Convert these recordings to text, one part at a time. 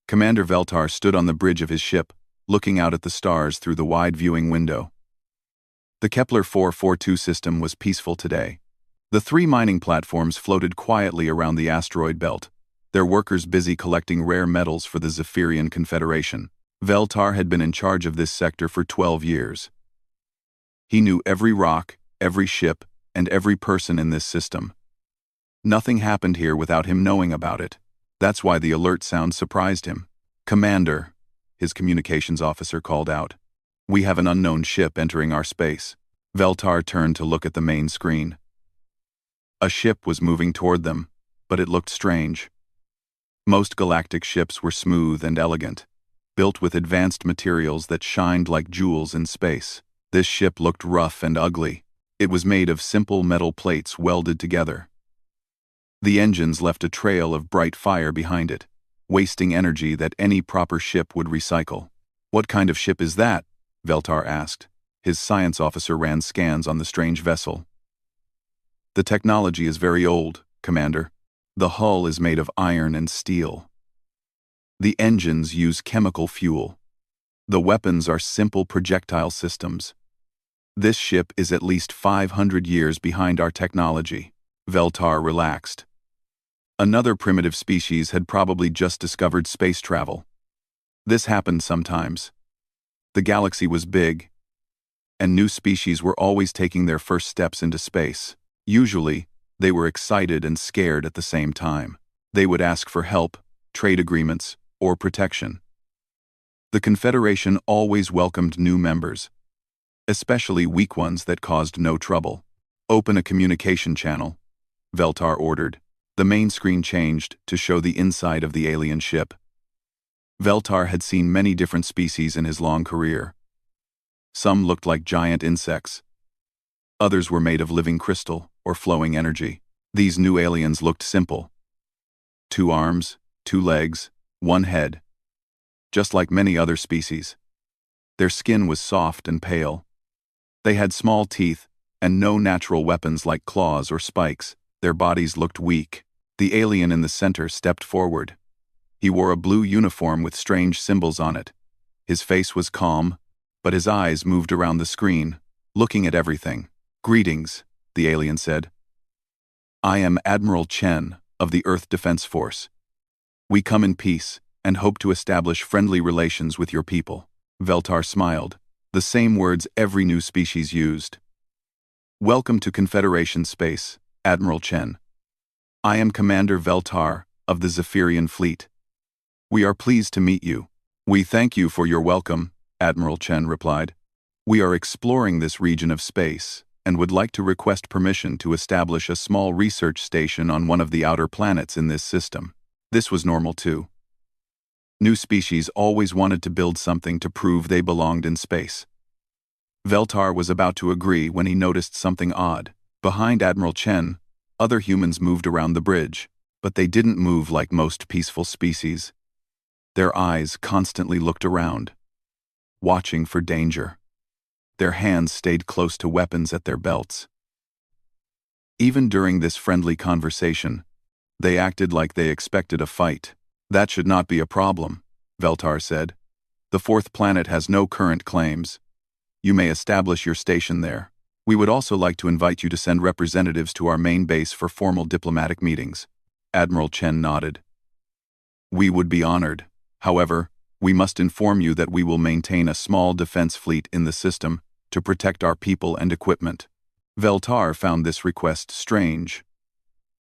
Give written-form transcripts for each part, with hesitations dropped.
Commander Veltar stood on the bridge of his ship, looking out at the stars through the wide viewing window. The Kepler 442 system was peaceful today. The 3 mining platforms floated quietly around the asteroid belt, their workers busy collecting rare metals for the Zephyrian Confederation. Veltar had been in charge of this sector for 12 years. He knew every rock, every ship, and every person in this system. Nothing happened here without him knowing about it. That's why the alert sound surprised him. "Commander," his communications officer called out. "We have an unknown ship entering our space." Veltar turned to look at the main screen. A ship was moving toward them, but it looked strange. Most galactic ships were smooth and elegant, built with advanced materials that shined like jewels in space. This ship looked rough and ugly. It was made of simple metal plates welded together. The engines left a trail of bright fire behind it, wasting energy that any proper ship would recycle. "What kind of ship is that?" Veltar asked. His science officer ran scans on the strange vessel. "The technology is very old, Commander. The hull is made of iron and steel. The engines use chemical fuel. The weapons are simple projectile systems. This ship is at least 500 years behind our technology." Veltar relaxed. Another primitive species had probably just discovered space travel. This happened sometimes. The galaxy was big, and new species were always taking their first steps into space. Usually, they were excited and scared at the same time. They would ask for help, trade agreements, or protection. The Confederation always welcomed new members, especially weak ones that caused no trouble. "Open a communication channel," Veltar ordered. The main screen changed to show the inside of the alien ship. Veltar had seen many different species in his long career. Some looked like giant insects. Others were made of living crystal or flowing energy. These new aliens looked simple. 2 arms, 2 legs, 1 head. Just like many other species. Their skin was soft and pale. They had small teeth and no natural weapons like claws or spikes. Their bodies looked weak. The alien in the center stepped forward. He wore a blue uniform with strange symbols on it. His face was calm, but his eyes moved around the screen, looking at everything. "Greetings," the alien said. "I am Admiral Chen of the Earth Defense Force. We come in peace and hope to establish friendly relations with your people." Veltar smiled, the same words every new species used. "Welcome to Confederation space, Admiral Chen. I am Commander Veltar of the Zephyrian Fleet. We are pleased to meet you." "We thank you for your welcome," Admiral Chen replied. "We are exploring this region of space and would like to request permission to establish a small research station on one of the outer planets in this system." This was normal too. New species always wanted to build something to prove they belonged in space. Veltar was about to agree when he noticed something odd. Behind Admiral Chen, other humans moved around the bridge, but they didn't move like most peaceful species. Their eyes constantly looked around, watching for danger. Their hands stayed close to weapons at their belts. Even during this friendly conversation, they acted like they expected a fight. "That should not be a problem," Veltar said. "The 4th planet has no current claims. You may establish your station there. We would also like to invite you to send representatives to our main base for formal diplomatic meetings." Admiral Chen nodded. "We would be honored. However, we must inform you that we will maintain a small defense fleet in the system to protect our people and equipment." Veltar found this request strange.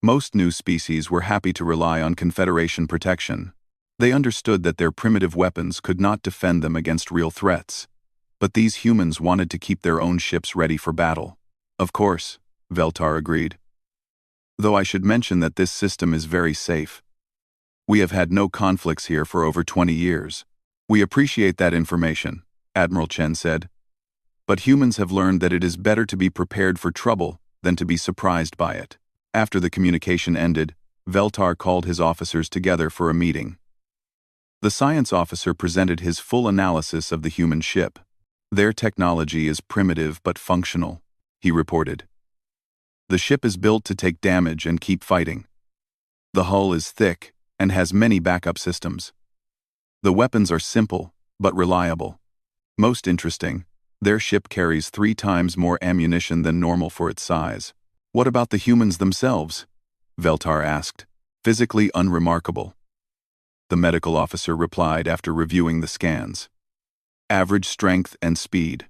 Most new species were happy to rely on Confederation protection. They understood that their primitive weapons could not defend them against real threats. But these humans wanted to keep their own ships ready for battle. "Of course," Veltar agreed. "Though I should mention that this system is very safe. We have had no conflicts here for over 20 years. We appreciate that information," Admiral Chen said. "But humans have learned that it is better to be prepared for trouble than to be surprised by it." After the communication ended, Veltar called his officers together for a meeting. The science officer presented his full analysis of the human ship. "Their technology is primitive but functional," he reported. "The ship is built to take damage and keep fighting. The hull is thick and has many backup systems. The weapons are simple, but reliable. Most interesting, their ship carries 3 times more ammunition than normal for its size. What about the humans themselves? Veltar asked. Physically unremarkable. The medical officer replied after reviewing the scans. Average strength and speed.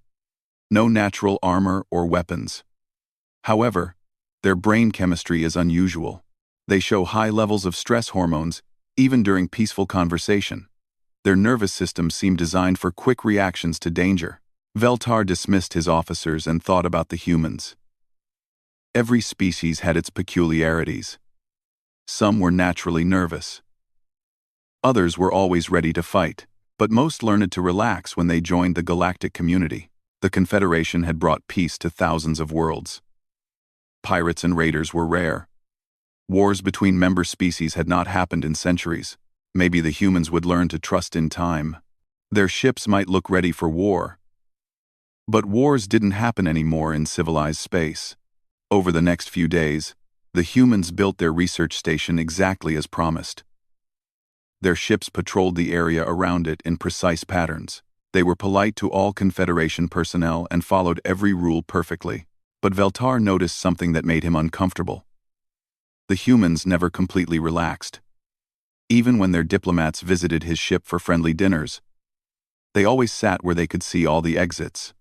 No natural armor or weapons. However, their brain chemistry is unusual. They show high levels of stress hormones, even during peaceful conversation. Their nervous systems seem designed for quick reactions to danger. Veltar dismissed his officers and thought about the humans. Every species had its peculiarities. Some were naturally nervous. Others were always ready to fight, but most learned to relax when they joined the galactic community. The Confederation had brought peace to thousands of worlds. Pirates and raiders were rare. Wars between member species had not happened in centuries. Maybe the humans would learn to trust in time. Their ships might look ready for war. But wars didn't happen anymore in civilized space. Over the next few days, the humans built their research station exactly as promised. Their ships patrolled the area around it in precise patterns. They were polite to all Confederation personnel and followed every rule perfectly. But Veltar noticed something that made him uncomfortable. The humans never completely relaxed. Even when their diplomats visited his ship for friendly dinners, they always sat where they could see all the exits.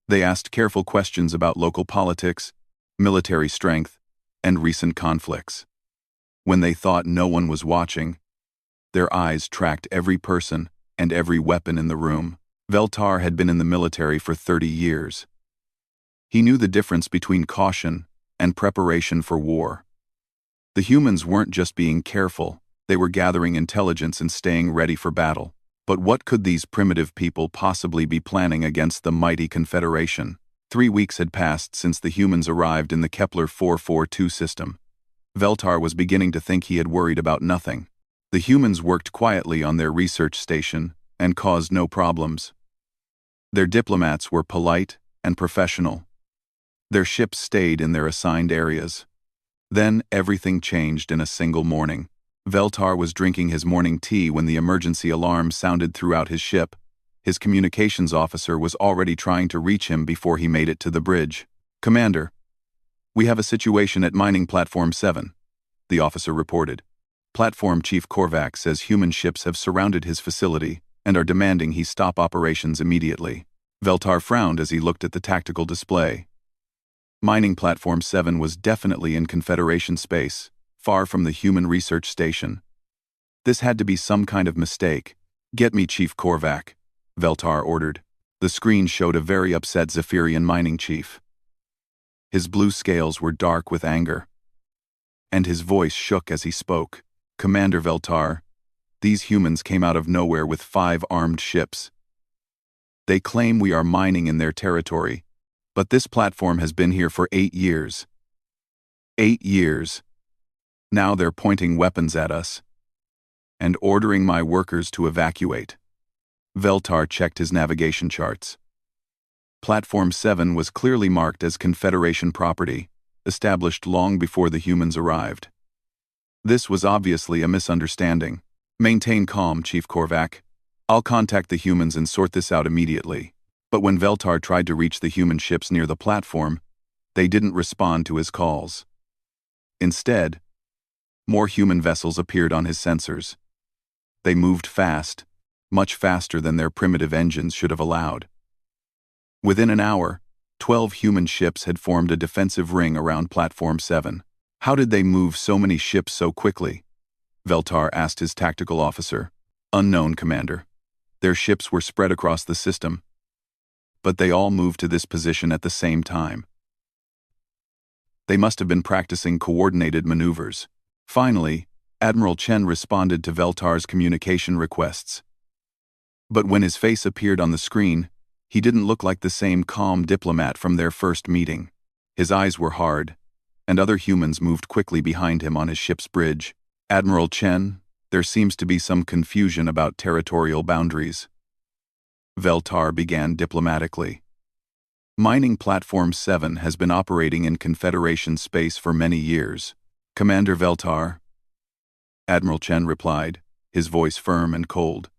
They asked careful questions about local politics, military strength, and recent conflicts. When they thought no one was watching, their eyes tracked every person and every weapon in the room. Veltar had been in the military for 30 years. He knew the difference between caution and preparation for war. The humans weren't just being careful, they were gathering intelligence and staying ready for battle. But what could these primitive people possibly be planning against the mighty Confederation? 3 weeks had passed since the humans arrived in the Kepler 442 system. Veltar was beginning to think he had worried about nothing. The humans worked quietly on their research station and caused no problems. Their diplomats were polite and professional. Their ships stayed in their assigned areas. Then everything changed in a single morning. Veltar was drinking his morning tea when the emergency alarm sounded throughout his ship. His communications officer was already trying to reach him before he made it to the bridge. "Commander, we have a situation at Mining Platform 7, the officer reported. Platform Chief Korvac says human ships have surrounded his facility and are demanding he stop operations immediately. Veltar frowned as he looked at the tactical display. Mining Platform 7 was definitely in Confederation space, far from the human research station. This had to be some kind of mistake. "Get me Chief Korvac," Veltar ordered. The screen showed a very upset Zephyrian mining chief. His blue scales were dark with anger, and his voice shook as he spoke. "Commander Veltar, these humans came out of nowhere with 5 armed ships. They claim we are mining in their territory, but this platform has been here for 8 years. 8 years. Now they're pointing weapons at us and ordering my workers to evacuate." Veltar checked his navigation charts. Platform 7 was clearly marked as Confederation property, established long before the humans arrived. This was obviously a misunderstanding. "Maintain calm, Chief Korvac. I'll contact the humans and sort this out immediately." But when Veltar tried to reach the human ships near the platform, they didn't respond to his calls. Instead, more human vessels appeared on his sensors. They moved fast, much faster than their primitive engines should have allowed. Within an hour, 12 human ships had formed a defensive ring around Platform 7. How did they move so many ships so quickly? Veltar asked his tactical officer. "Unknown, Commander. Their ships were spread across the system, but they all moved to this position at the same time. They must have been practicing coordinated maneuvers." Finally, Admiral Chen responded to Veltar's communication requests. But when his face appeared on the screen, he didn't look like the same calm diplomat from their first meeting. His eyes were hard, and other humans moved quickly behind him on his ship's bridge. "Admiral Chen, there seems to be some confusion about territorial boundaries." Veltar began diplomatically. "Mining Platform 7 has been operating in Confederation space for many years. Commander Veltar," Admiral Chen replied, his voice firm and cold.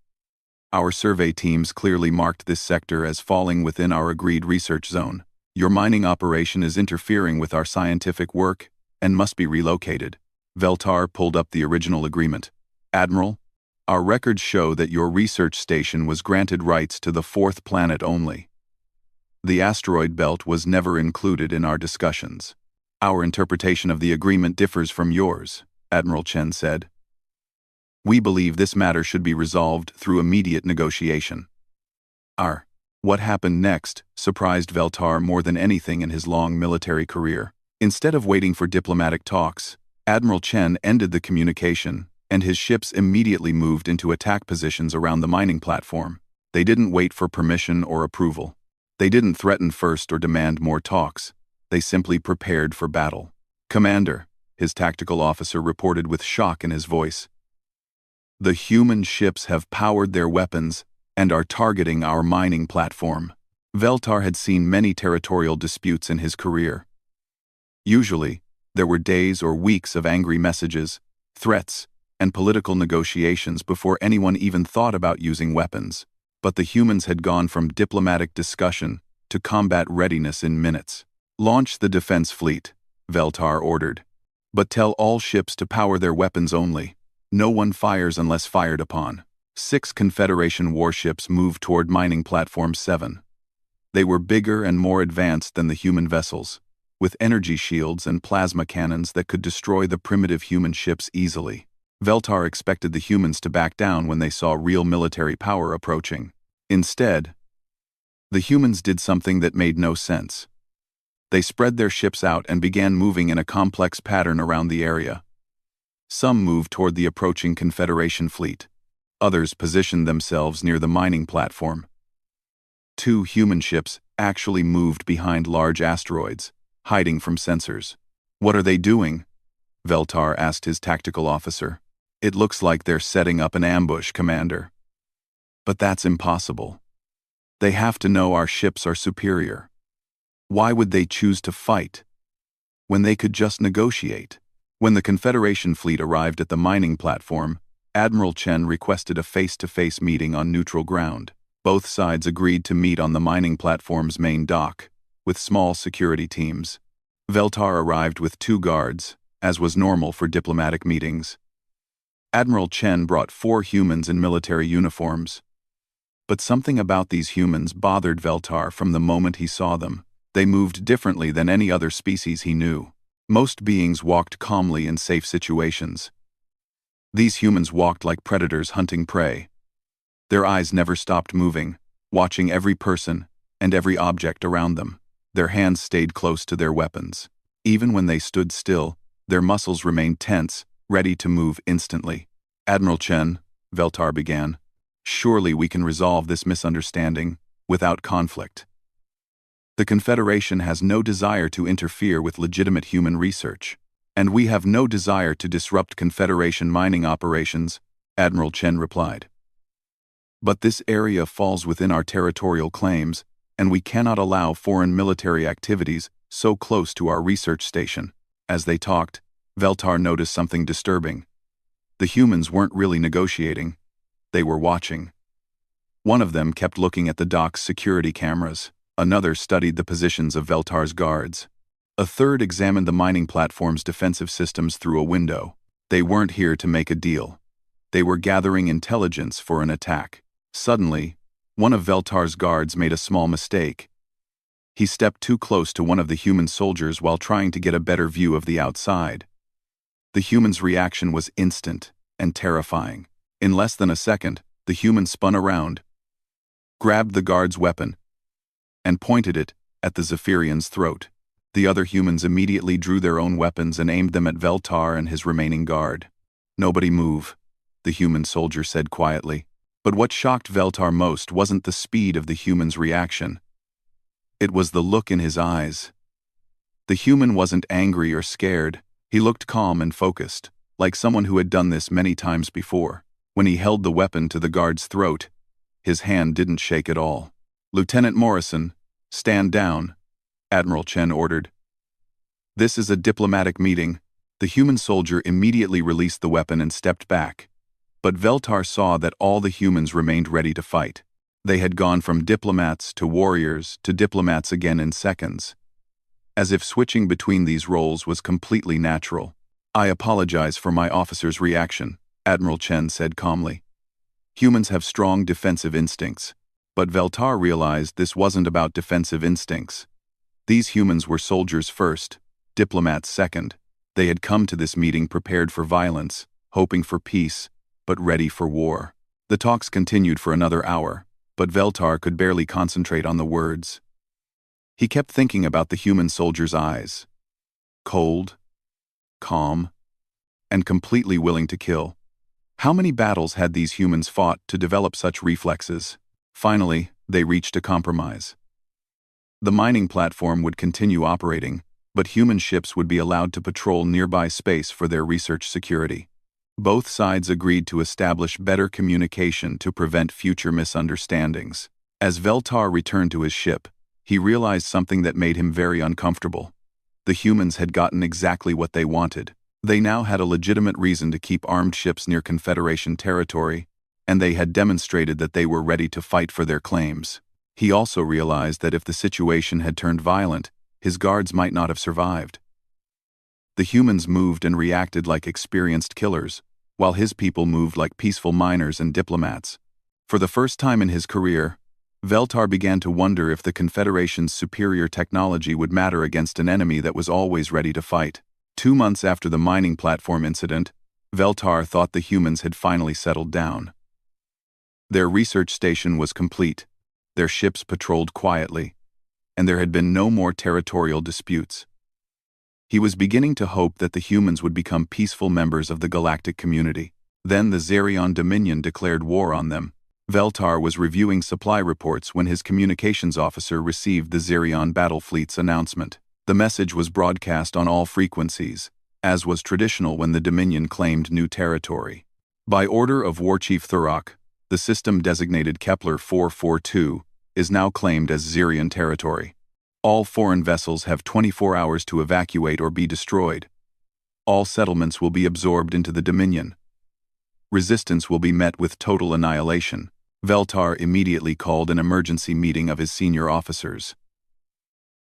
Our survey teams clearly marked this sector as falling within our agreed research zone. Your mining operation is interfering with our scientific work and must be relocated. Veltar pulled up the original agreement. Admiral, our records show that your research station was granted rights to the fourth planet only. The asteroid belt was never included in our discussions. Our interpretation of the agreement differs from yours, Admiral Chen said. We believe this matter should be resolved through immediate negotiation. What happened next surprised Veltar more than anything in his long military career. Instead of waiting for diplomatic talks, Admiral Chen ended the communication, and his ships immediately moved into attack positions around the mining platform. They didn't wait for permission or approval. They didn't threaten first or demand more talks. They simply prepared for battle. Commander, his tactical officer reported with shock in his voice. The human ships have powered their weapons and are targeting our mining platform. Veltar had seen many territorial disputes in his career. Usually, there were days or weeks of angry messages, threats, and political negotiations before anyone even thought about using weapons. But the humans had gone from diplomatic discussion to combat readiness in minutes. Launch the defense fleet, Veltar ordered. But tell all ships to power their weapons only. No one fires unless fired upon. 6 Confederation warships moved toward mining platform 7. They were bigger and more advanced than the human vessels, with energy shields and plasma cannons that could destroy the primitive human ships easily. Veltar expected the humans to back down when they saw real military power approaching. Instead, the humans did something that made no sense. They spread their ships out and began moving in a complex pattern around the area. Some moved toward the approaching Confederation fleet. Others positioned themselves near the mining platform. 2 human ships actually moved behind large asteroids, hiding from sensors. What are they doing? Veltar asked his tactical officer. It looks like they're setting up an ambush, Commander. But that's impossible. They have to know our ships are superior. Why would they choose to fight when they could just negotiate? When the Confederation fleet arrived at the mining platform, Admiral Chen requested a face-to-face meeting on neutral ground. Both sides agreed to meet on the mining platform's main dock, with small security teams. Veltar arrived with 2 guards, as was normal for diplomatic meetings. Admiral Chen brought 4 humans in military uniforms. But something about these humans bothered Veltar from the moment he saw them. They moved differently than any other species he knew. Most beings walked calmly in safe situations. These humans walked like predators hunting prey. Their eyes never stopped moving, watching every person and every object around them. Their hands stayed close to their weapons. Even when they stood still, their muscles remained tense, ready to move instantly. Admiral Chen, Veltar began, surely we can resolve this misunderstanding without conflict. The Confederation has no desire to interfere with legitimate human research, and we have no desire to disrupt Confederation mining operations, Admiral Chen replied. But this area falls within our territorial claims, and we cannot allow foreign military activities so close to our research station. As they talked, Veltar noticed something disturbing. The humans weren't really negotiating. They were watching. One of them kept looking at the dock's security cameras. Another studied the positions of Veltar's guards. A third examined the mining platform's defensive systems through a window. They weren't here to make a deal. They were gathering intelligence for an attack. Suddenly, one of Veltar's guards made a small mistake. He stepped too close to one of the human soldiers while trying to get a better view of the outside. The human's reaction was instant and terrifying. In less than a second, the human spun around, grabbed the guard's weapon, and pointed it at the Zephyrian's throat. The other humans immediately drew their own weapons and aimed them at Veltar and his remaining guard. "Nobody move," the human soldier said quietly. But what shocked Veltar most wasn't the speed of the human's reaction. It was the look in his eyes. The human wasn't angry or scared. He looked calm and focused, like someone who had done this many times before. When he held the weapon to the guard's throat, his hand didn't shake at all. "Lieutenant Morrison, stand down," Admiral Chen ordered. "This is a diplomatic meeting." The human soldier immediately released the weapon and stepped back. But Veltar saw that all the humans remained ready to fight. They had gone from diplomats to warriors to diplomats again in seconds, as if switching between these roles was completely natural. "I apologize for my officer's reaction," Admiral Chen said calmly. "Humans have strong defensive instincts." But Veltar realized this wasn't about defensive instincts. These humans were soldiers first, diplomats second. They had come to this meeting prepared for violence, hoping for peace, but ready for war. The talks continued for another hour, but Veltar could barely concentrate on the words. He kept thinking about the human soldier's eyes. Cold, calm, and completely willing to kill. How many battles had these humans fought to develop such reflexes? Finally, they reached a compromise. The mining platform would continue operating, but human ships would be allowed to patrol nearby space for their research security. Both sides agreed to establish better communication to prevent future misunderstandings. As Veltar returned to his ship, he realized something that made him very uncomfortable. The humans had gotten exactly what they wanted. They now had a legitimate reason to keep armed ships near Confederation territory, and they had demonstrated that they were ready to fight for their claims. He also realized that if the situation had turned violent, his guards might not have survived. The humans moved and reacted like experienced killers, while his people moved like peaceful miners and diplomats. For the first time in his career, Veltar began to wonder if the Confederation's superior technology would matter against an enemy that was always ready to fight. 2 months after the mining platform incident, Veltar thought the humans had finally settled down. Their research station was complete, their ships patrolled quietly, and there had been no more territorial disputes. He was beginning to hope that the humans would become peaceful members of the galactic community. Then the Zerion Dominion declared war on them. Veltar was reviewing supply reports when his communications officer received the Zerion battle fleet's announcement. The message was broadcast on all frequencies, as was traditional when the Dominion claimed new territory. By order of War Chief Thurok, the system designated Kepler 442 is now claimed as Zerion territory. All foreign vessels have 24 hours to evacuate or be destroyed. All settlements will be absorbed into the Dominion. Resistance will be met with total annihilation. Veltar immediately called an emergency meeting of his senior officers.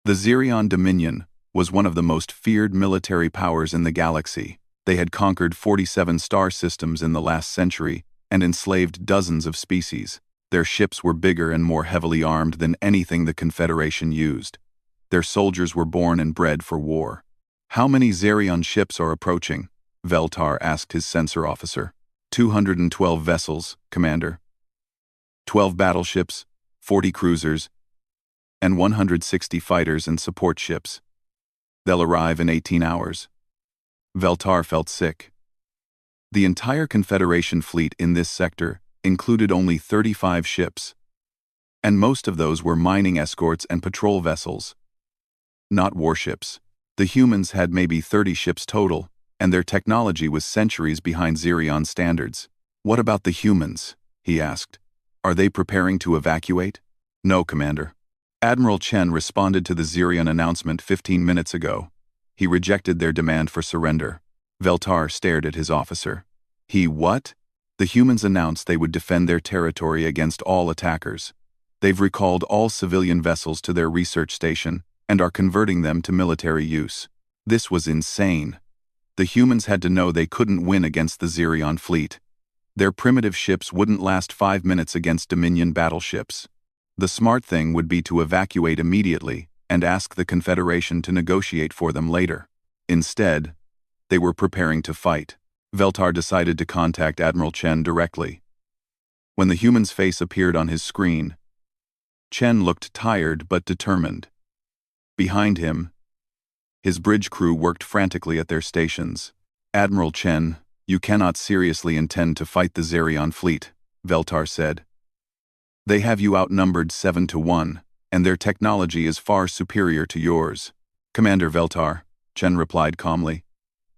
The Zerion Dominion was one of the most feared military powers in the galaxy. They had conquered 47 star systems in the last century and enslaved dozens of species. Their ships were bigger and more heavily armed than anything the Confederation used. Their soldiers were born and bred for war. "How many Zerion ships are approaching?" Veltar asked his sensor officer. 212 vessels, Commander. 12 battleships, 40 cruisers, and 160 fighters and support ships. They'll arrive in 18 hours. Veltar felt sick. The entire Confederation fleet in this sector included only 35 ships, and most of those were mining escorts and patrol vessels, not warships. The humans had maybe 30 ships total, and their technology was centuries behind Zerion standards. "What about the humans?" he asked. "Are they preparing to evacuate?" "No, Commander." Admiral Chen responded to the Zerion announcement 15 minutes ago. He rejected their demand for surrender. Veltar stared at his officer. What? The humans announced they would defend their territory against all attackers. They've recalled all civilian vessels to their research station and are converting them to military use. This was insane. The humans had to know they couldn't win against the Zerion fleet. Their primitive ships wouldn't last 5 minutes against Dominion battleships. The smart thing would be to evacuate immediately and ask the Confederation to negotiate for them later. Instead, they were preparing to fight. Veltar decided to contact Admiral Chen directly. When the human's face appeared on his screen, Chen looked tired but determined. Behind him, his bridge crew worked frantically at their stations. "Admiral Chen, you cannot seriously intend to fight the Zerion fleet," Veltar said. "They have you outnumbered 7-1, and their technology is far superior to yours." "Commander Veltar," Chen replied calmly,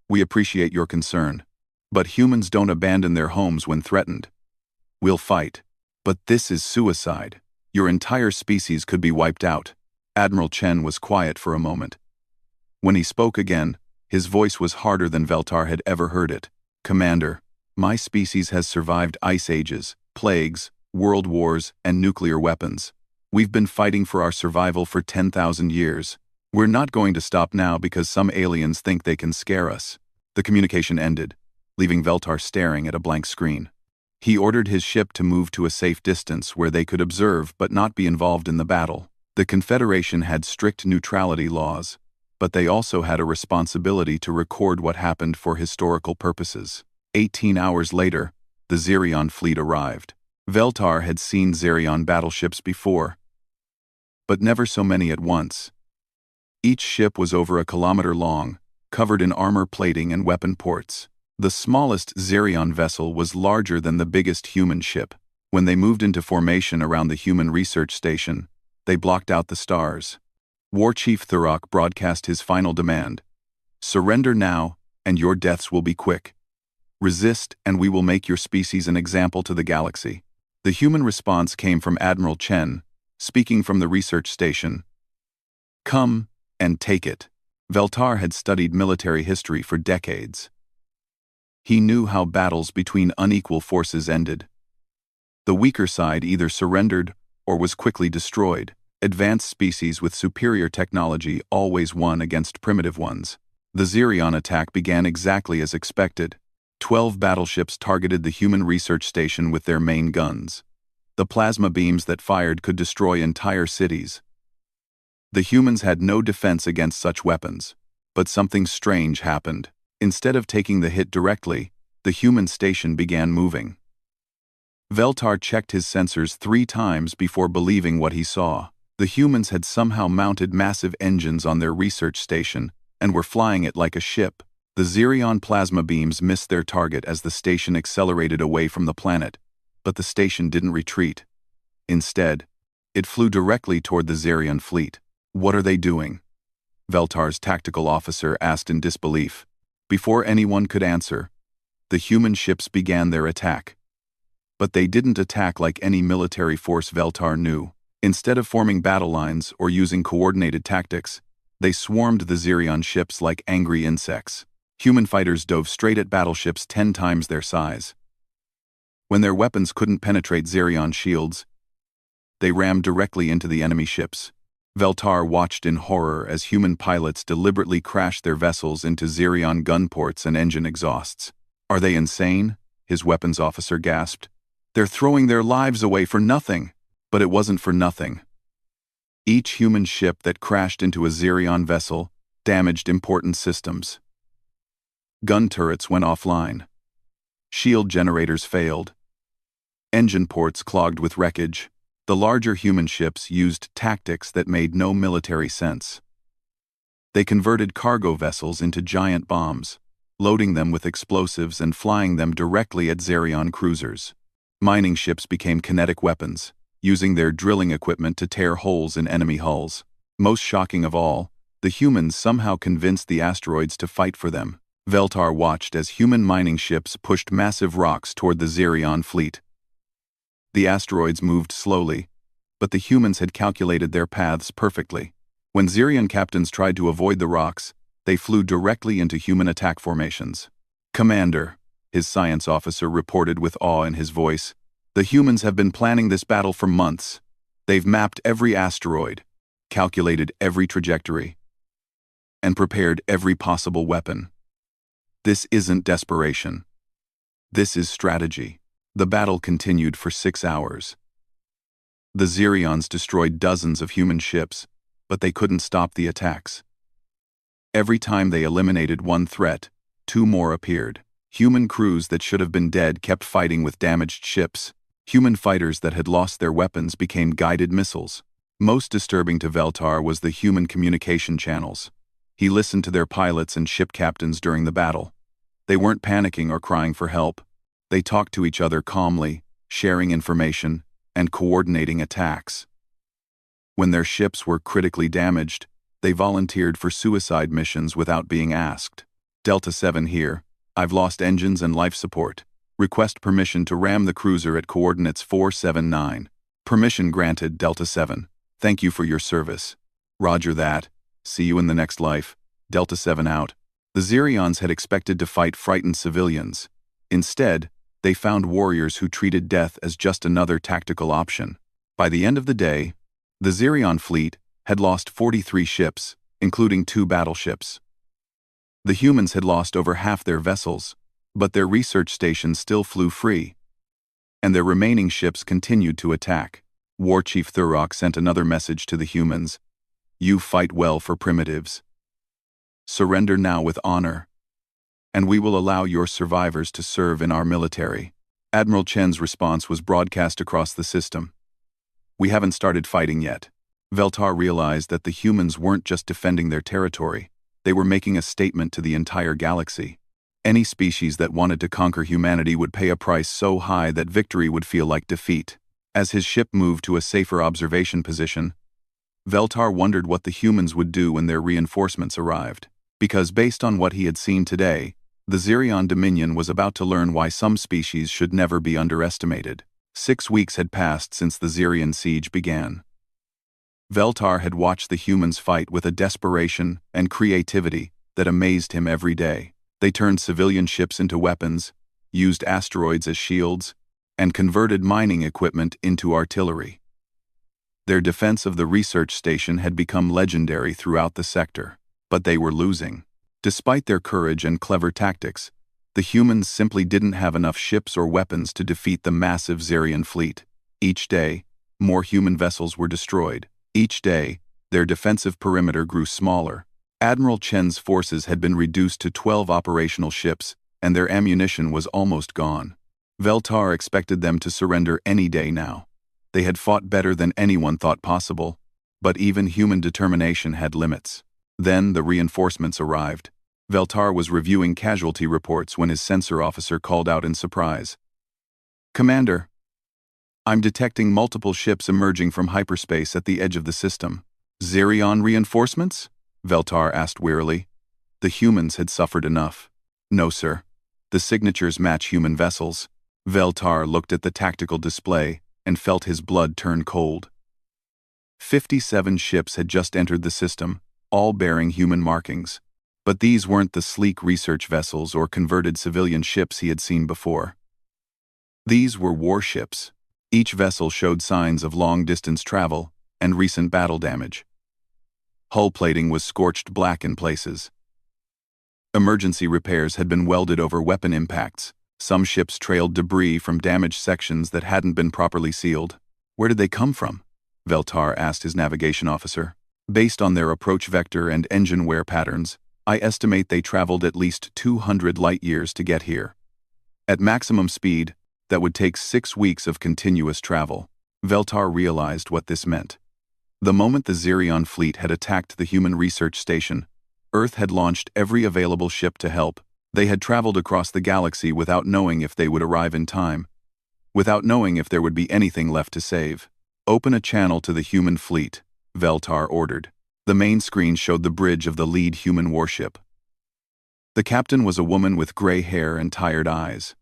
"we appreciate your concern, but humans don't abandon their homes when threatened. We'll fight, but this is suicide. Your entire species could be wiped out." Admiral Chen was quiet for a moment. When he spoke again, his voice was harder than Veltar had ever heard it. "Commander, My species has survived ice ages, plagues, world wars, and nuclear weapons. We've been fighting for our survival for 10,000 years. We're not going to stop now because some aliens think they can scare us." The communication ended, leaving Veltar staring at a blank screen. He ordered his ship to move to a safe distance where they could observe but not be involved in the battle. The Confederation had strict neutrality laws, but they also had a responsibility to record what happened for historical purposes. 18 hours later, the Xerion fleet arrived. Veltar had seen Xerion battleships before, but never so many at once. Each ship was over a kilometer long, covered in armor plating and weapon ports. The smallest Xerion vessel was larger than the biggest human ship. When they moved into formation around the human research station, they blocked out the stars. War Chief Thurok broadcast his final demand: "Surrender now, and your deaths will be quick. Resist, and we will make your species an example to the galaxy." The human response came from Admiral Chen, speaking from the research station: "Come and take it." Veltar had studied military history for decades. He knew how battles between unequal forces ended. The weaker side either surrendered or was quickly destroyed. Advanced species with superior technology always won against primitive ones. The Xerion attack began exactly as expected. 12 battleships targeted the human research station with their main guns. The plasma beams that fired could destroy entire cities. The humans had no defense against such weapons, but something strange happened. Instead of taking the hit directly, the human station began moving. Veltar checked his sensors 3 times before believing what he saw. The humans had somehow mounted massive engines on their research station and were flying it like a ship. The Xerion plasma beams missed their target as the station accelerated away from the planet, but the station didn't retreat. Instead, it flew directly toward the Xerion fleet. "What are they doing?" Veltar's tactical officer asked in disbelief. Before anyone could answer, the human ships began their attack. But they didn't attack like any military force Veltar knew. Instead of forming battle lines or using coordinated tactics, they swarmed the Xerion ships like angry insects. Human fighters dove straight at battleships 10 times their size. When their weapons couldn't penetrate Xerion shields, they rammed directly into the enemy ships. Veltar watched in horror as human pilots deliberately crashed their vessels into Xerion gun ports and engine exhausts. "Are they insane?" his weapons officer gasped. "They're throwing their lives away for nothing." But it wasn't for nothing. Each human ship that crashed into a Xerion vessel damaged important systems. Gun turrets went offline. Shield generators failed. Engine ports clogged with wreckage. The larger human ships used tactics that made no military sense. They converted cargo vessels into giant bombs, loading them with explosives and flying them directly at Xerion cruisers. Mining ships became kinetic weapons, using their drilling equipment to tear holes in enemy hulls. Most shocking of all, the humans somehow convinced the asteroids to fight for them. Veltar watched as human mining ships pushed massive rocks toward the Xerion fleet. The asteroids moved slowly, but the humans had calculated their paths perfectly. When Xerion captains tried to avoid the rocks, they flew directly into human attack formations. "Commander," his science officer reported with awe in his voice, "the humans have been planning this battle for months. They've mapped every asteroid, calculated every trajectory, and prepared every possible weapon. This isn't desperation. This is strategy." The battle continued for 6 hours. The Xerions destroyed dozens of human ships, but they couldn't stop the attacks. Every time they eliminated one threat, 2 more appeared. Human crews that should have been dead kept fighting with damaged ships. Human fighters that had lost their weapons became guided missiles. Most disturbing to Veltar was the human communication channels. He listened to their pilots and ship captains during the battle. They weren't panicking or crying for help. They talked to each other calmly, sharing information and coordinating attacks. When their ships were critically damaged, they volunteered for suicide missions without being asked. "Delta 7 here. I've lost engines and life support. Request permission to ram the cruiser at coordinates 479. "Permission granted, Delta 7. Thank you for your service." "Roger that. See you in the next life. Delta 7 out." The Xerions had expected to fight frightened civilians. Instead, they found warriors who treated death as just another tactical option. By the end of the day, the Xerion fleet had lost 43 ships, including 2 battleships. The humans had lost over half their vessels, but their research stations still flew free, and their remaining ships continued to attack. War Chief Thurok sent another message to the humans. You fight well for primitives. Surrender now with honor, and we will allow your survivors to serve in our military. Admiral Chen's response was broadcast across the system. We haven't started fighting yet. Veltar realized that the humans weren't just defending their territory, they were making a statement to the entire galaxy. Any species that wanted to conquer humanity would pay a price so high that victory would feel like defeat. As his ship moved to a safer observation position, Veltar wondered what the humans would do when their reinforcements arrived. Because based on what he had seen today, the Xerion Dominion was about to learn why some species should never be underestimated. 6 weeks had passed since the Xerion siege began. Veltar had watched the humans fight with a desperation and creativity that amazed him every day. They turned civilian ships into weapons, used asteroids as shields, and converted mining equipment into artillery. Their defense of the research station had become legendary throughout the sector, but they were losing. Despite their courage and clever tactics, the humans simply didn't have enough ships or weapons to defeat the massive Xerion fleet. Each day, more human vessels were destroyed. Each day, their defensive perimeter grew smaller. Admiral Chen's forces had been reduced to 12 operational ships, and their ammunition was almost gone. Veltar expected them to surrender any day now. They had fought better than anyone thought possible, but even human determination had limits. Then the reinforcements arrived. Veltar was reviewing casualty reports when his sensor officer called out in surprise. Commander, I'm detecting multiple ships emerging from hyperspace at the edge of the system. Xerion reinforcements? Veltar asked wearily. The humans had suffered enough. No, sir. The signatures match human vessels. Veltar looked at the tactical display and felt his blood turn cold. 57 ships had just entered the system, all bearing human markings. But these weren't the sleek research vessels or converted civilian ships he had seen before. These were warships. Each vessel showed signs of long-distance travel and recent battle damage. Hull plating was scorched black in places. Emergency repairs had been welded over weapon impacts. Some ships trailed debris from damaged sections that hadn't been properly sealed. Where did they come from? Veltar asked his navigation officer. Based on their approach vector and engine wear patterns, I estimate they traveled at least 200 light-years to get here. At maximum speed, that would take 6 weeks of continuous travel. Veltar realized what this meant. The moment the Xerion fleet had attacked the human research station, Earth had launched every available ship to help. They had traveled across the galaxy without knowing if they would arrive in time, without knowing if there would be anything left to save. Open a channel to the human fleet, Veltar ordered. The main screen showed the bridge of the lead human warship. The captain was a woman with gray hair and tired eyes.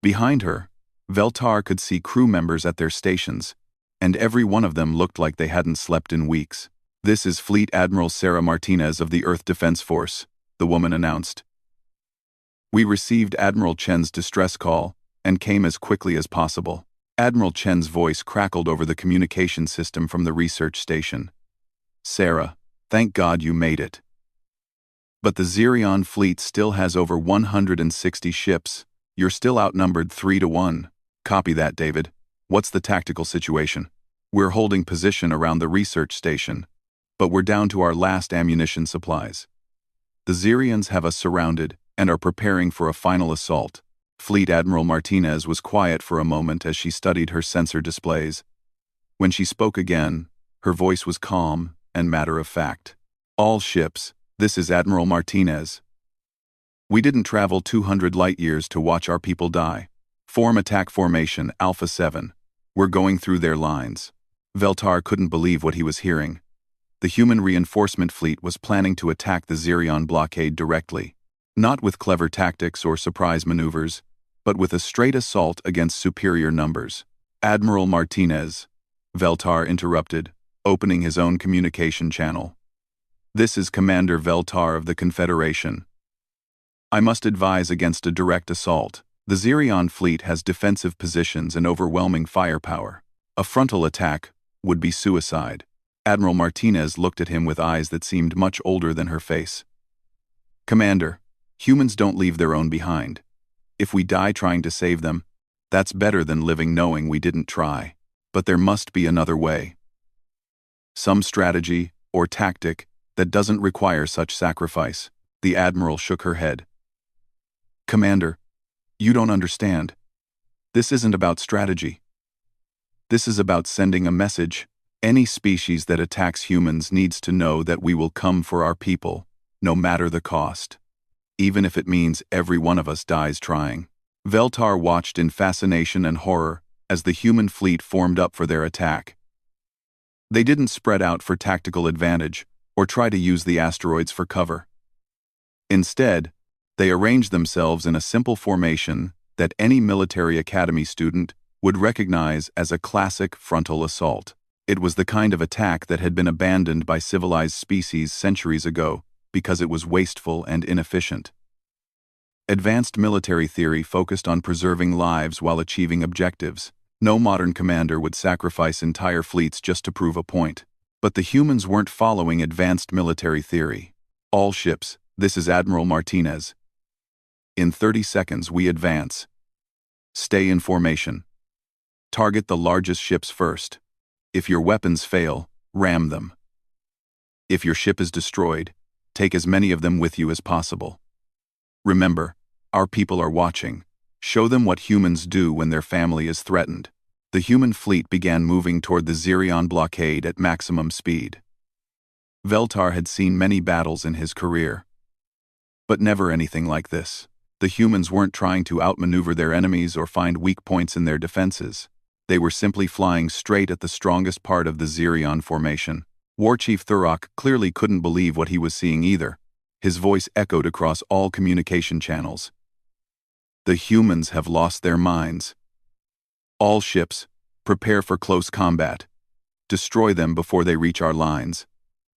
Behind her, Veltar could see crew members at their stations, and every one of them looked like they hadn't slept in weeks. This is Fleet Admiral Sarah Martinez of the Earth Defense Force, the woman announced. We received Admiral Chen's distress call and came as quickly as possible. Admiral Chen's voice crackled over the communication system from the research station. Sarah, thank God you made it. But the Xerion fleet still has over 160 ships. You're still outnumbered 3-1. Copy that, David. What's the tactical situation? We're holding position around the research station, but we're down to our last ammunition supplies. The Xerions have us surrounded and are preparing for a final assault. Fleet Admiral Martinez was quiet for a moment as she studied her sensor displays. When she spoke again, her voice was calm and matter-of-fact. All ships, this is Admiral Martinez. We didn't travel 200 light-years to watch our people die. Form attack formation Alpha 7. We're going through their lines. Veltar couldn't believe what he was hearing. The human reinforcement fleet was planning to attack the Xerion blockade directly. Not with clever tactics or surprise maneuvers, but with a straight assault against superior numbers. Admiral Martinez, Veltar interrupted, opening his own communication channel. This is Commander Veltar of the Confederation. I must advise against a direct assault. The Xerion fleet has defensive positions and overwhelming firepower. A frontal attack would be suicide. Admiral Martinez looked at him with eyes that seemed much older than her face. Commander, humans don't leave their own behind. If we die trying to save them, that's better than living knowing we didn't try. But there must be another way. Some strategy or tactic that doesn't require such sacrifice. The Admiral shook her head. Commander, you don't understand. This isn't about strategy. This is about sending a message. Any species that attacks humans needs to know that we will come for our people, no matter the cost. Even if it means every one of us dies trying. Veltar watched in fascination and horror as the human fleet formed up for their attack. They didn't spread out for tactical advantage or try to use the asteroids for cover. Instead, they arranged themselves in a simple formation that any military academy student would recognize as a classic frontal assault. It was the kind of attack that had been abandoned by civilized species centuries ago because it was wasteful and inefficient. Advanced military theory focused on preserving lives while achieving objectives. No modern commander would sacrifice entire fleets just to prove a point. But the humans weren't following advanced military theory. All ships, this is Admiral Martinez. In 30 seconds we advance. Stay in formation. Target the largest ships first. If your weapons fail, ram them. If your ship is destroyed, take as many of them with you as possible. Remember, our people are watching. Show them what humans do when their family is threatened. The human fleet began moving toward the Xerion blockade at maximum speed. Veltar had seen many battles in his career, but never anything like this. The humans weren't trying to outmaneuver their enemies or find weak points in their defenses. They were simply flying straight at the strongest part of the Xerion formation. War Chief Thurok clearly couldn't believe what he was seeing either. His voice echoed across all communication channels. The humans have lost their minds. All ships, prepare for close combat. Destroy them before they reach our lines.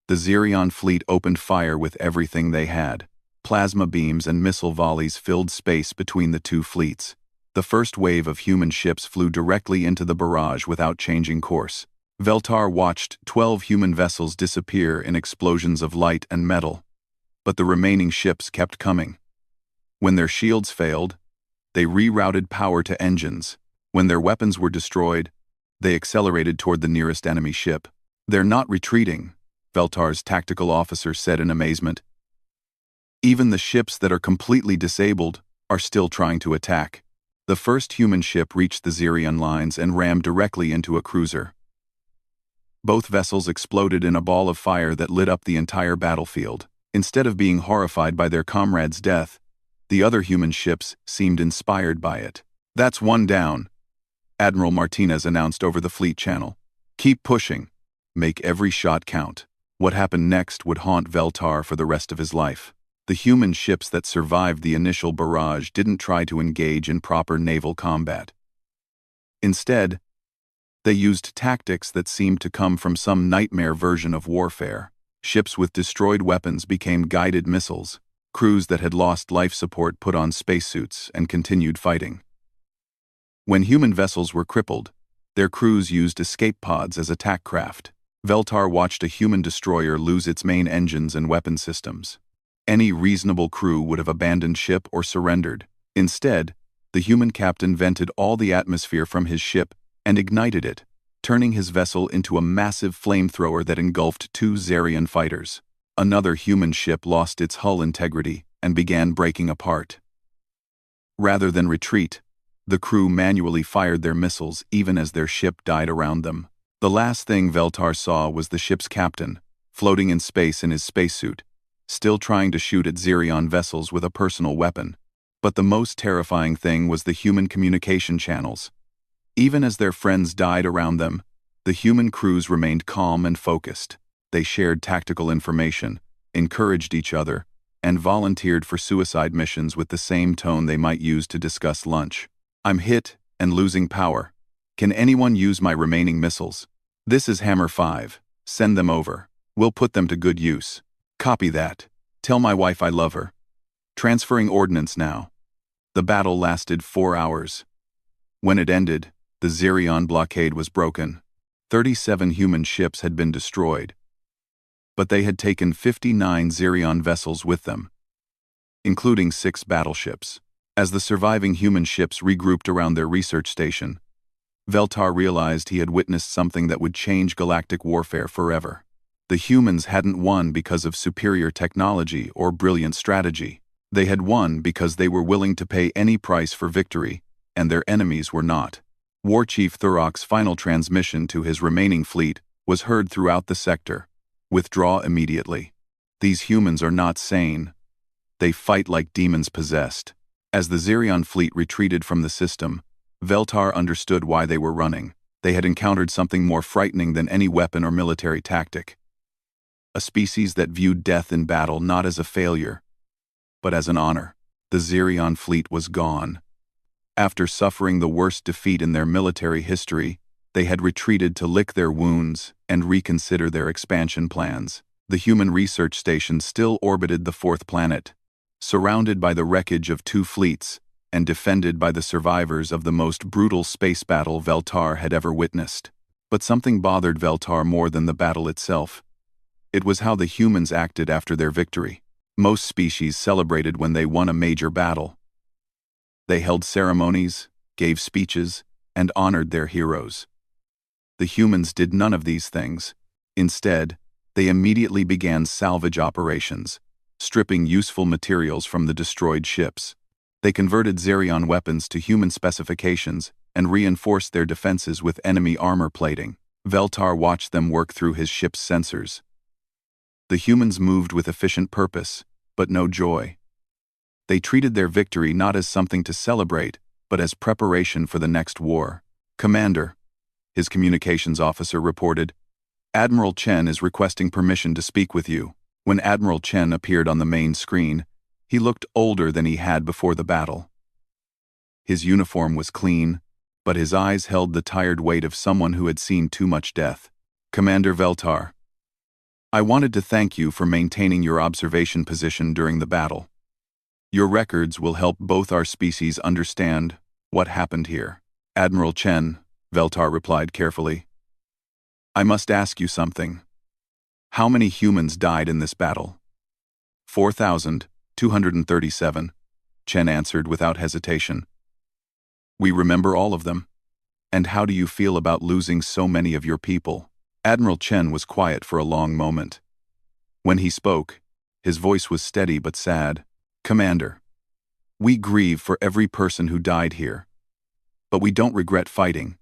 The Xerion fleet opened fire with everything they had. Plasma beams and missile volleys filled space between the two fleets. The first wave of human ships flew directly into the barrage without changing course. Veltar watched 12 human vessels disappear in explosions of light and metal. But the remaining ships kept coming. When their shields failed, they rerouted power to engines. When their weapons were destroyed, they accelerated toward the nearest enemy ship. They're not retreating, Veltar's tactical officer said in amazement. Even the ships that are completely disabled are still trying to attack. The first human ship reached the Xerion lines and rammed directly into a cruiser. Both vessels exploded in a ball of fire that lit up the entire battlefield. Instead of being horrified by their comrade's death, the other human ships seemed inspired by it. That's one down, Admiral Martinez announced over the fleet channel. Keep pushing. Make every shot count. What happened next would haunt Veltar for the rest of his life. The human ships that survived the initial barrage didn't try to engage in proper naval combat. Instead, they used tactics that seemed to come from some nightmare version of warfare. Ships with destroyed weapons became guided missiles. Crews that had lost life support put on spacesuits and continued fighting. When human vessels were crippled, their crews used escape pods as attack craft. Veltar watched a human destroyer lose its main engines and weapon systems. Any reasonable crew would have abandoned ship or surrendered. Instead, the human captain vented all the atmosphere from his ship and ignited it, turning his vessel into a massive flamethrower that engulfed 2 Xerion fighters. Another human ship lost its hull integrity and began breaking apart. Rather than retreat, the crew manually fired their missiles even as their ship died around them. The last thing Veltar saw was the ship's captain, floating in space in his spacesuit, still trying to shoot at Xerion vessels with a personal weapon. But the most terrifying thing was the human communication channels. Even as their friends died around them, the human crews remained calm and focused. They shared tactical information, encouraged each other, and volunteered for suicide missions with the same tone they might use to discuss lunch. I'm hit and losing power. Can anyone use my remaining missiles? This is Hammer 5. Send them over. We'll put them to good use. Copy that. Tell my wife I love her. Transferring ordnance now. The battle lasted 4 hours. When it ended, the Xerion blockade was broken. 37 human ships had been destroyed, but they had taken 59 Xerion vessels with them, including 6 battleships. As the surviving human ships regrouped around their research station, Veltar realized he had witnessed something that would change galactic warfare forever. The humans hadn't won because of superior technology or brilliant strategy. They had won because they were willing to pay any price for victory, and their enemies were not. War Chief Thurok's final transmission to his remaining fleet was heard throughout the sector. Withdraw immediately. These humans are not sane. They fight like demons possessed. As the Xerion fleet retreated from the system, Veltar understood why they were running. They had encountered something more frightening than any weapon or military tactic. A species that viewed death in battle not as a failure, but as an honor. The Xerion fleet was gone. After suffering the worst defeat in their military history, they had retreated to lick their wounds and reconsider their expansion plans. The human research station still orbited the 4th planet, surrounded by the wreckage of 2 fleets and defended by the survivors of the most brutal space battle Veltar had ever witnessed. But something bothered Veltar more than the battle itself. It was how the humans acted after their victory. Most species celebrated when they won a major battle. They held ceremonies, gave speeches, and honored their heroes. The humans did none of these things. Instead, they immediately began salvage operations, stripping useful materials from the destroyed ships. They converted Xerion weapons to human specifications and reinforced their defenses with enemy armor plating. Veltar watched them work through his ship's sensors. The humans moved with efficient purpose, but no joy. They treated their victory not as something to celebrate, but as preparation for the next war. "Commander," his communications officer reported, "Admiral Chen is requesting permission to speak with you." When Admiral Chen appeared on the main screen, he looked older than he had before the battle. His uniform was clean, but his eyes held the tired weight of someone who had seen too much death. "Commander Veltar, I wanted to thank you for maintaining your observation position during the battle. Your records will help both our species understand what happened here." "Admiral Chen," Veltar replied carefully, "I must ask you something. How many humans died in this battle?" 4,237, Chen answered without hesitation. "We remember all of them. And how do you feel about losing so many of your people?" Admiral Chen was quiet for a long moment. When he spoke, his voice was steady but sad. "Commander, we grieve for every person who died here, but we don't regret fighting.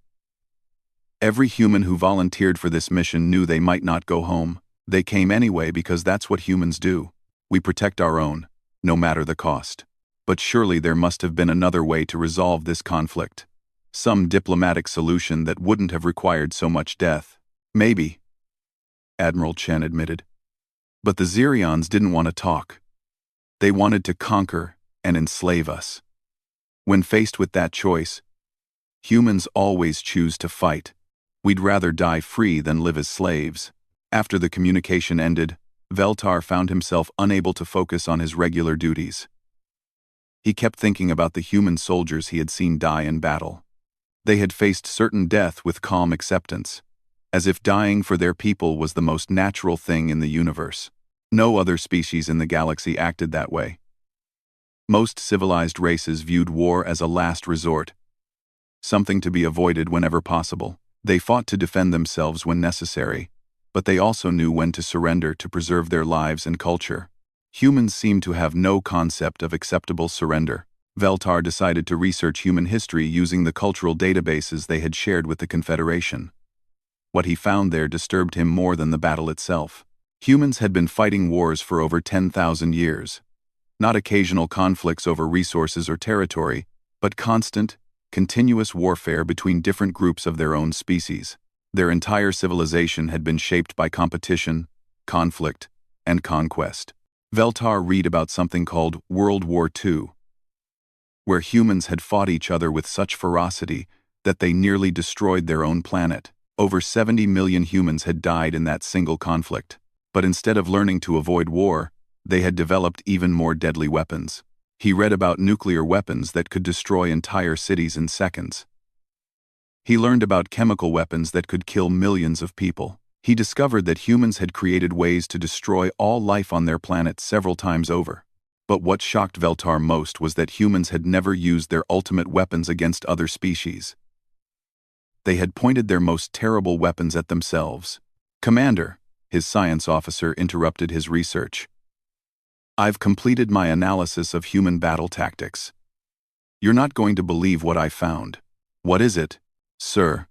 Every human who volunteered for this mission knew they might not go home. They came anyway because that's what humans do. We protect our own, no matter the cost. But surely there must have been another way to resolve this conflict. Some diplomatic solution that wouldn't have required so much death." "Maybe," Admiral Chen admitted. "But the Xerions didn't want to talk. They wanted to conquer and enslave us. When faced with that choice, humans always choose to fight. We'd rather die free than live as slaves." After the communication ended, Veltar found himself unable to focus on his regular duties. He kept thinking about the human soldiers he had seen die in battle. They had faced certain death with calm acceptance, as if dying for their people was the most natural thing in the universe. No other species in the galaxy acted that way. Most civilized races viewed war as a last resort, something to be avoided whenever possible. They fought to defend themselves when necessary, but they also knew when to surrender to preserve their lives and culture. Humans seemed to have no concept of acceptable surrender. Veltar decided to research human history using the cultural databases they had shared with the Confederation. What he found there disturbed him more than the battle itself. Humans had been fighting wars for over 10,000 years. Not occasional conflicts over resources or territory, but constant, continuous warfare between different groups of their own species. Their entire civilization had been shaped by competition, conflict, and conquest. Veltar read about something called World War II, where humans had fought each other with such ferocity that they nearly destroyed their own planet. Over 70 million humans had died in that single conflict. But instead of learning to avoid war, they had developed even more deadly weapons. He read about nuclear weapons that could destroy entire cities in seconds. He learned about chemical weapons that could kill millions of people. He discovered that humans had created ways to destroy all life on their planet several times over. But what shocked Veltar most was that humans had never used their ultimate weapons against other species. They had pointed their most terrible weapons at themselves. "Commander," his science officer interrupted his research. "I've completed my analysis of human battle tactics. You're not going to believe what I found." "What is it?" "Sir,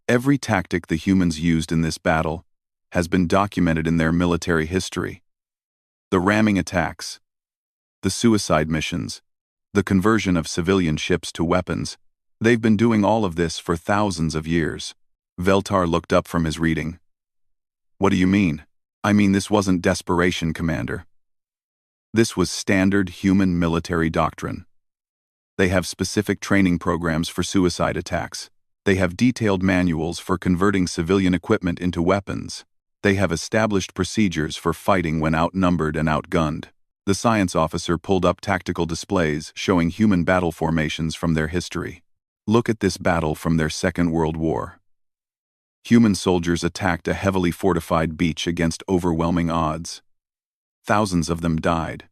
every tactic the humans used in this battle has been documented in their military history. The ramming attacks, the suicide missions, the conversion of civilian ships to weapons, they've been doing all of this for thousands of years." Veltar looked up from his reading. "What do you mean?" "I mean, this wasn't desperation, Commander. This was standard human military doctrine. They have specific training programs for suicide attacks. They have detailed manuals for converting civilian equipment into weapons. They have established procedures for fighting when outnumbered and outgunned." The science officer pulled up tactical displays showing human battle formations from their history. "Look at this battle from their Second World War. Human soldiers attacked a heavily fortified beach against overwhelming odds. Thousands of them died.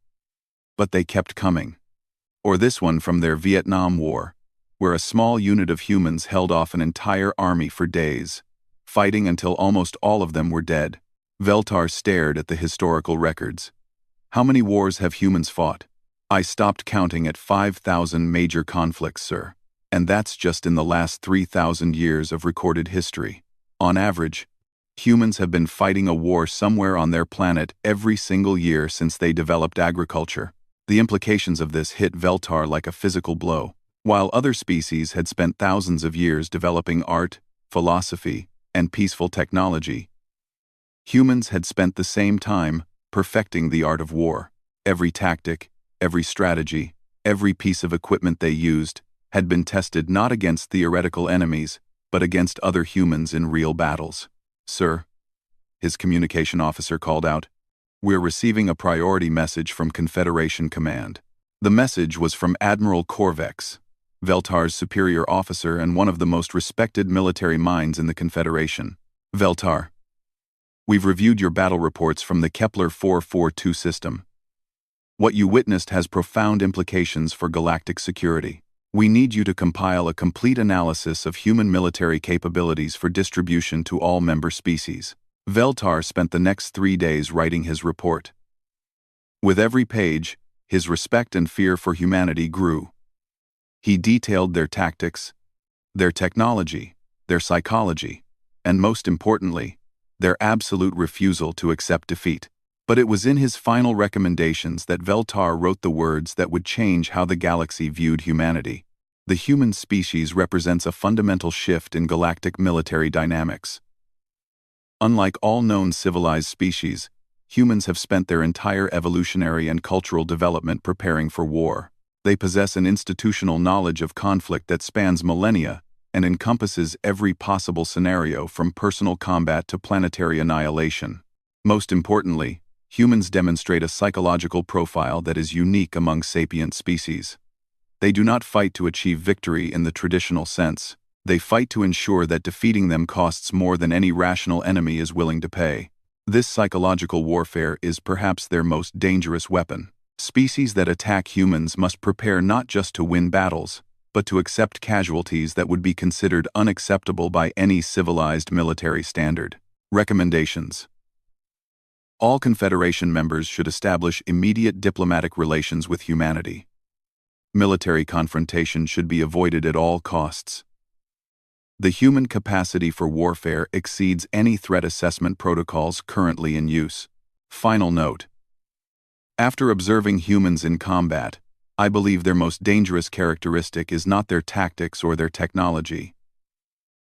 But they kept coming." Or this one from their Vietnam War, where a small unit of humans held off an entire army for days, fighting until almost all of them were dead. Veltar stared at the historical records. "How many wars have humans fought?" "I stopped counting at 5,000 major conflicts, sir. And that's just in the last 3,000 years of recorded history. On average, humans have been fighting a war somewhere on their planet every single year since they developed agriculture." The implications of this hit Veltar like a physical blow. While other species had spent thousands of years developing art, philosophy, and peaceful technology, humans had spent the same time perfecting the art of war. Every tactic, every strategy, every piece of equipment they used had been tested not against theoretical enemies, but against other humans in real battles. "Sir," his communication officer called out, "we're receiving a priority message from Confederation Command." The message was from Admiral Corvex, Veltar's superior officer and one of the most respected military minds in the Confederation. "Veltar, we've reviewed your battle reports from the Kepler 442 system. What you witnessed has profound implications for galactic security. We need you to compile a complete analysis of human military capabilities for distribution to all member species." Veltar spent the next 3 days writing his report. With every page, his respect and fear for humanity grew. He detailed their tactics, their technology, their psychology, and most importantly, their absolute refusal to accept defeat. But it was in his final recommendations that Veltar wrote the words that would change how the galaxy viewed humanity. The human species represents a fundamental shift in galactic military dynamics. Unlike all known civilized species, humans have spent their entire evolutionary and cultural development preparing for war. They possess an institutional knowledge of conflict that spans millennia and encompasses every possible scenario from personal combat to planetary annihilation. Most importantly, humans demonstrate a psychological profile that is unique among sapient species. They do not fight to achieve victory in the traditional sense. They fight to ensure that defeating them costs more than any rational enemy is willing to pay. This psychological warfare is perhaps their most dangerous weapon. Species that attack humans must prepare not just to win battles, but to accept casualties that would be considered unacceptable by any civilized military standard. Recommendations: all Confederation members should establish immediate diplomatic relations with humanity. Military confrontation should be avoided at all costs. The human capacity for warfare exceeds any threat assessment protocols currently in use. Final note: after observing humans in combat, I believe their most dangerous characteristic is not their tactics or their technology.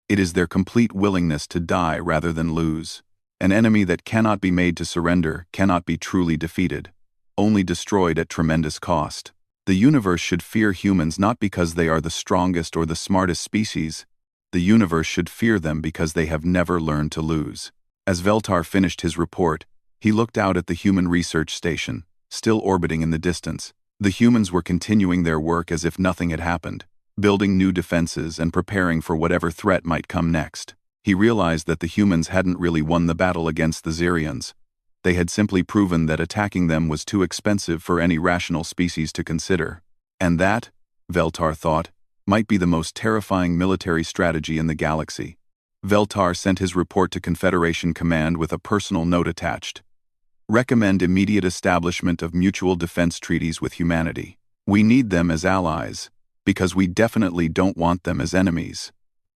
It is their complete willingness to die rather than lose. An enemy that cannot be made to surrender cannot be truly defeated, only destroyed at tremendous cost. The universe should fear humans not because they are the strongest or the smartest species. The universe should fear them because they have never learned to lose. As Veltar finished his report, he looked out at the human research station, still orbiting in the distance. The humans were continuing their work as if nothing had happened, building new defenses and preparing for whatever threat might come next. He realized that the humans hadn't really won the battle against the Xerians. They had simply proven that attacking them was too expensive for any rational species to consider. And that, Veltar thought, might be the most terrifying military strategy in the galaxy. Veltar sent his report to Confederation Command with a personal note attached. Recommend immediate establishment of mutual defense treaties with humanity. We need them as allies, because we definitely don't want them as enemies.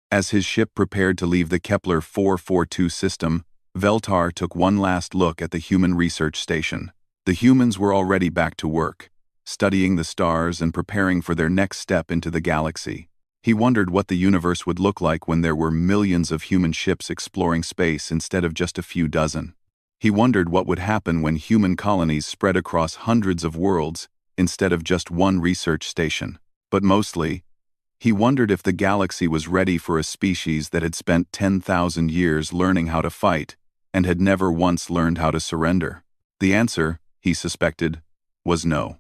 As his ship prepared to leave the Kepler 442 system, Veltar took one last look at the human research station. The humans were already back to work, studying the stars and preparing for their next step into the galaxy. He wondered what the universe would look like when there were millions of human ships exploring space instead of just a few dozen. He wondered what would happen when human colonies spread across hundreds of worlds instead of just one research station. But mostly, he wondered if the galaxy was ready for a species that had spent 10,000 years learning how to fight and had never once learned how to surrender. The answer, he suspected, was no.